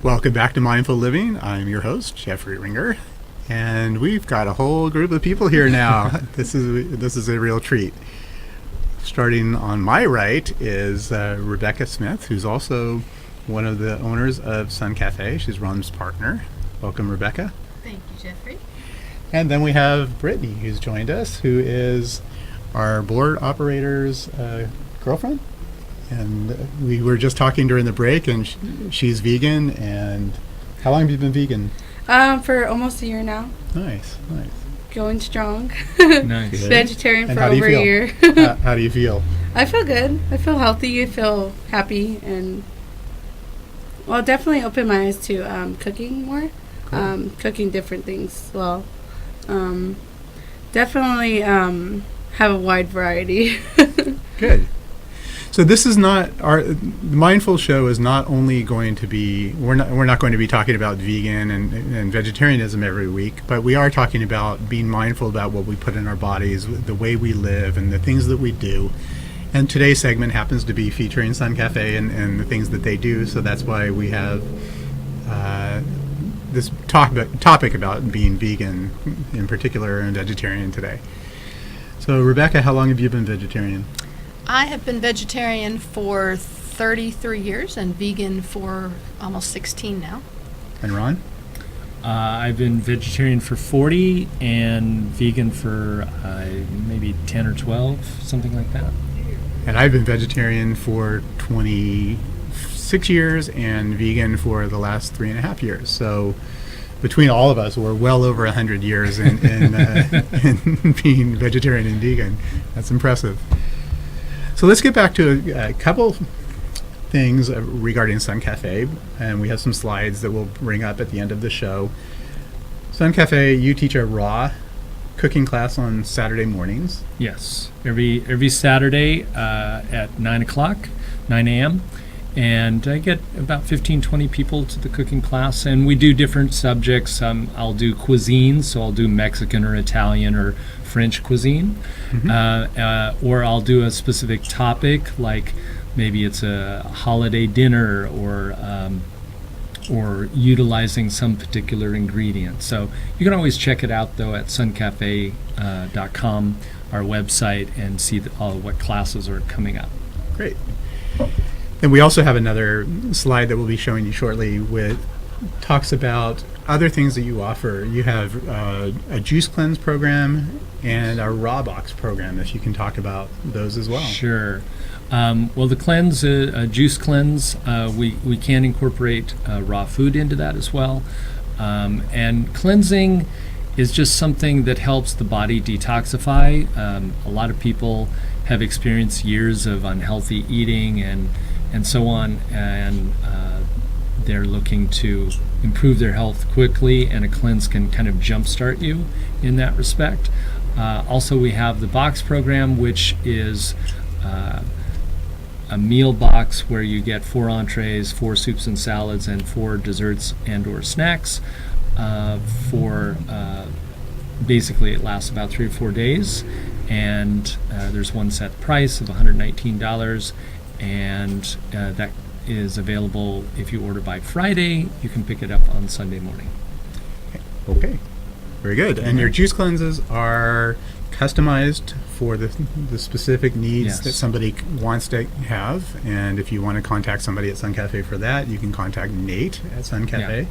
Welcome back to Mindful Living. I'm your host, Jeffrey Ringer, and we've got a whole group of people here now. This is a real treat. Starting on my right is Rebecca Smith, who's also one of the owners of SunCafe. She's Ron's partner. Welcome, Rebecca. Thank you, Jeffrey. And then we have Brittany, who's joined us, who is our board operator's girlfriend. And we were just talking during the break, and she's vegan. And how long have you been vegan? For almost a year now. Nice. Going strong. Nice. Vegetarian and for over a year. How do you feel? I feel good. I feel healthy. I feel happy, and definitely opened my eyes to cooking more. Cool. Cooking different things. Well, definitely have a wide variety. Good. So this is not the Mindful Show is not only going to be we're not going to be talking about vegan and vegetarianism every week, but we are talking about being mindful about what we put in our bodies, the way we live, and the things that we do. And today's segment happens to be featuring SunCafe and the things that they do. So that's why we have this topic about being vegan in particular and vegetarian today. So Rebecca, how long have you been vegetarian? I have been vegetarian for 33 years and vegan for almost 16 now. And Ron? I've been vegetarian for 40 and vegan for maybe 10 or 12, something like that. And I've been vegetarian for 26 years and vegan for the last 3.5 years. So between all of us, we're well over 100 years in being vegetarian and vegan. That's impressive. So let's get back to a couple things regarding SunCafe, and we have some slides that we'll bring up at the end of the show. SunCafe, you teach a raw cooking class on Saturday mornings. Yes, every Saturday at 9 a.m. And I get about 15-20 people to the cooking class, and we do different subjects. I'll do cuisine, so I'll do Mexican or Italian or French cuisine, or I'll do a specific topic, like maybe it's a holiday dinner or utilizing some particular ingredient. So you can always check it out, though, at suncafe.com, our website, and see what classes are coming up. Great. And we also have another slide that we'll be showing you shortly talks about other things that you offer. You have a juice cleanse program and a raw box program, if you can talk about those as well. Sure. Well, the cleanse, juice cleanse, we can incorporate raw food into that as well. And cleansing is just something that helps the body detoxify. A lot of people have experienced years of unhealthy eating and so on, and they're looking to improve their health quickly, and a cleanse can kind of jumpstart you in that respect. Also, we have the box program, which is a meal box where you get 4 entrees, 4 soups and salads, and 4 desserts and or snacks. Basically, it lasts about 3 or 4 days, and there's one set price of $119, and that is available if you order by Friday. You can pick it up on Sunday morning. Okay, very good. And your juice cleanses are customized for the specific needs that somebody wants to have. And if you want to contact somebody at SunCafe for that, you can contact Nate at SunCafe.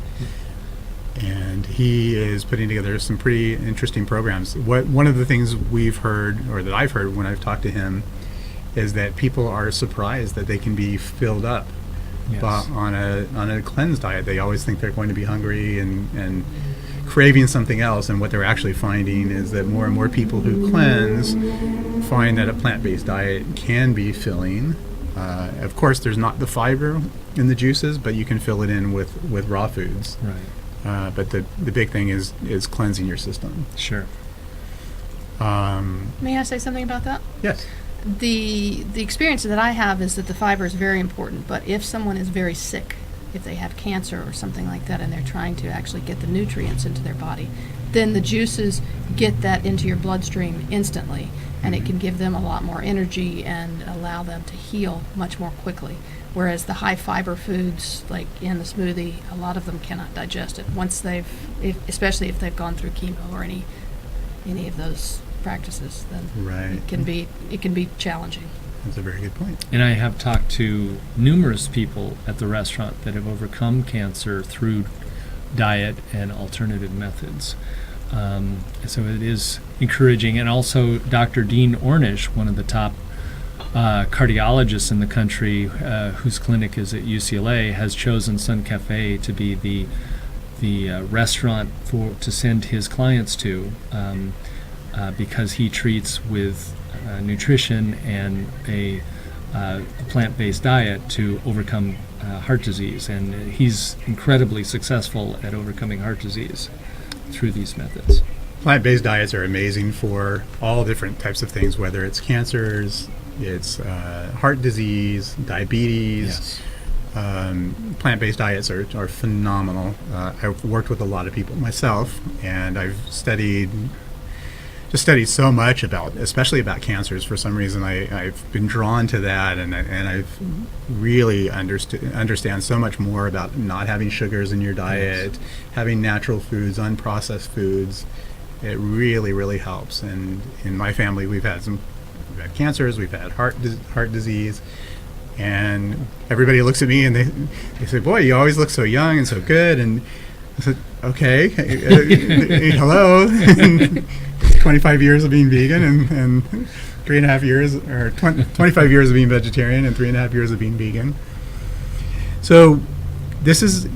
Yeah. And he is putting together some pretty interesting programs. One of the things we've heard, or that I've heard when I've talked to him, is that people are surprised that they can be filled up on a cleanse diet. They always think they're going to be hungry and craving something else, and what they're actually finding is that more and more people who cleanse find that a plant-based diet can be filling. Of course, there's not the fiber in the juices, but you can fill it in with raw foods. Right. But the big thing is cleansing your system. Sure. May I say something about that? Yes. The experience that I have is that the fiber is very important, but if someone is very sick, if they have cancer or something like that, and they're trying to actually get the nutrients into their body, then the juices get that into your bloodstream instantly, and it can give them a lot more energy and allow them to heal much more quickly. Whereas the high fiber foods, like in the smoothie, a lot of them cannot digest it once especially if they've gone through chemo or any of those practices. Then Right. it can be challenging. That's a very good point. And I have talked to numerous people at the restaurant that have overcome cancer through diet and alternative methods. So it is encouraging. And also Dr. Dean Ornish, one of the top cardiologists in the country, whose clinic is at UCLA, has chosen SunCafe to be the restaurant to send his clients to, because he treats with nutrition and a plant-based diet to overcome heart disease, and he's incredibly successful at overcoming heart disease through these methods. Plant-based diets are amazing for all different types of things, whether it's cancers, it's heart disease, diabetes. Plant-based diets are phenomenal. I've worked with a lot of people myself, and I've studied so much especially about cancers. For some reason, I've been drawn to that, and I've really understand so much more about not having sugars in your diet, having natural foods, unprocessed foods. It really, really helps. And in my family, we've had cancers, we've had heart disease, and everybody looks at me and they say, "Boy, you always look so young and so good." And I said, "Okay, hello." 25 years of being vegan and 3.5 years, or 25 years of being vegetarian and 3.5 years of being vegan. So this is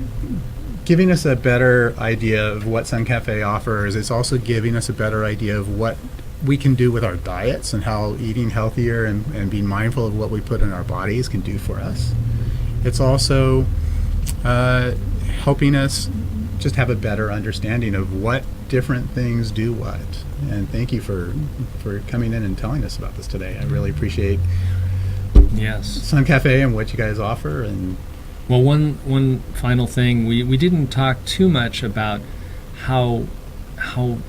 giving us a better idea of what SunCafe offers. It's also giving us a better idea of what we can do with our diets and how eating healthier and being mindful of what we put in our bodies can do for us. It's also helping us just have a better understanding of what different things do what. And thank you for coming in and telling us about this today. I really appreciate SunCafe and what you guys offer. And well, one final thing, we didn't talk too much about how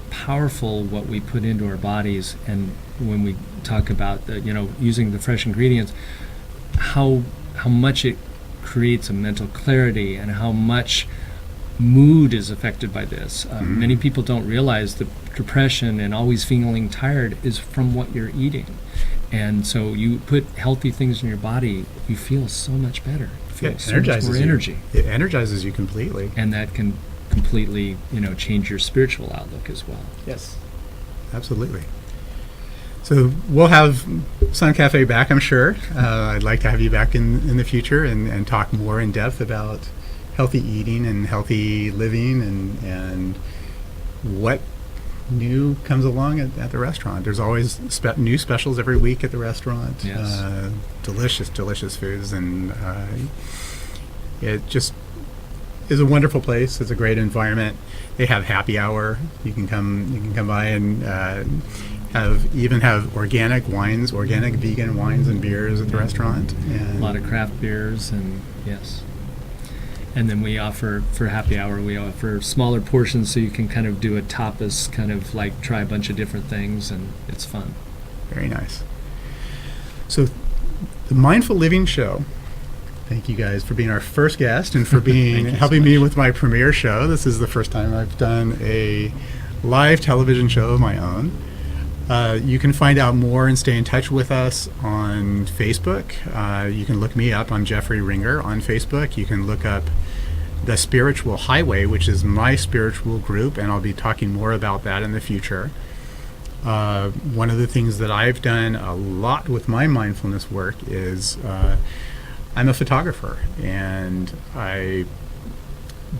powerful what we put into our bodies, and when we talk about using the fresh ingredients, how much it creates a mental clarity and how much mood is affected by this. Many people don't realize the depression and always feeling tired is from what you're eating. And so you put healthy things in your body, you feel so much better. You feel so much more energy. It energizes you completely. And that can completely, change your spiritual outlook as well. Yes, absolutely. So we'll have SunCafe back, I'm sure. I'd like to have you back in the future and talk more in depth about healthy eating and healthy living and what new comes along at the restaurant. There's always new specials every week at the restaurant. Yes. Delicious foods, and it just is a wonderful place. It's a great environment. They have happy hour. You can come by and have organic wines, organic vegan wines and beers at the restaurant. And a lot of craft beers, and yes. And then we offer, for happy hour, we offer smaller portions so you can kind of do a tapas, kind of like try a bunch of different things, and it's fun. Very nice. So the Mindful Living Show, thank you guys for being our first guest and for helping me with my premiere show. This is the first time I've done a live television show of my own. You can find out more and stay in touch with us on Facebook. You can look me up. I'm Jeffrey Ringer on Facebook. You can look up The Spiritual Highway, which is my spiritual group, and I'll be talking more about that in the future. One of the things that I've done a lot with my mindfulness work is I'm a photographer, and I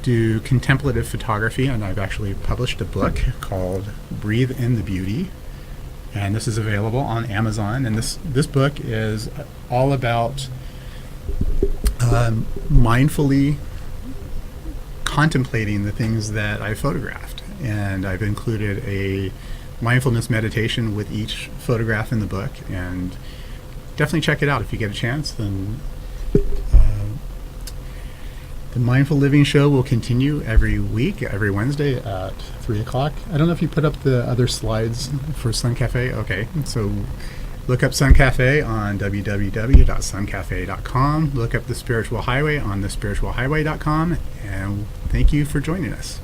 do contemplative photography, and I've actually published a book called Breathe in the Beauty. And this is available on Amazon. And this book is all about mindfully contemplating the things that I photographed. And I've included a mindfulness meditation with each photograph in the book. And definitely check it out if you get a chance. Then the Mindful Living Show will continue every week, every Wednesday at 3 o'clock. I don't know if you put up the other slides for SunCafe. Okay, so Look up SunCafe on www.suncafe.com. Look up The Spiritual Highway on thespiritualhighway.com. And thank you for joining us.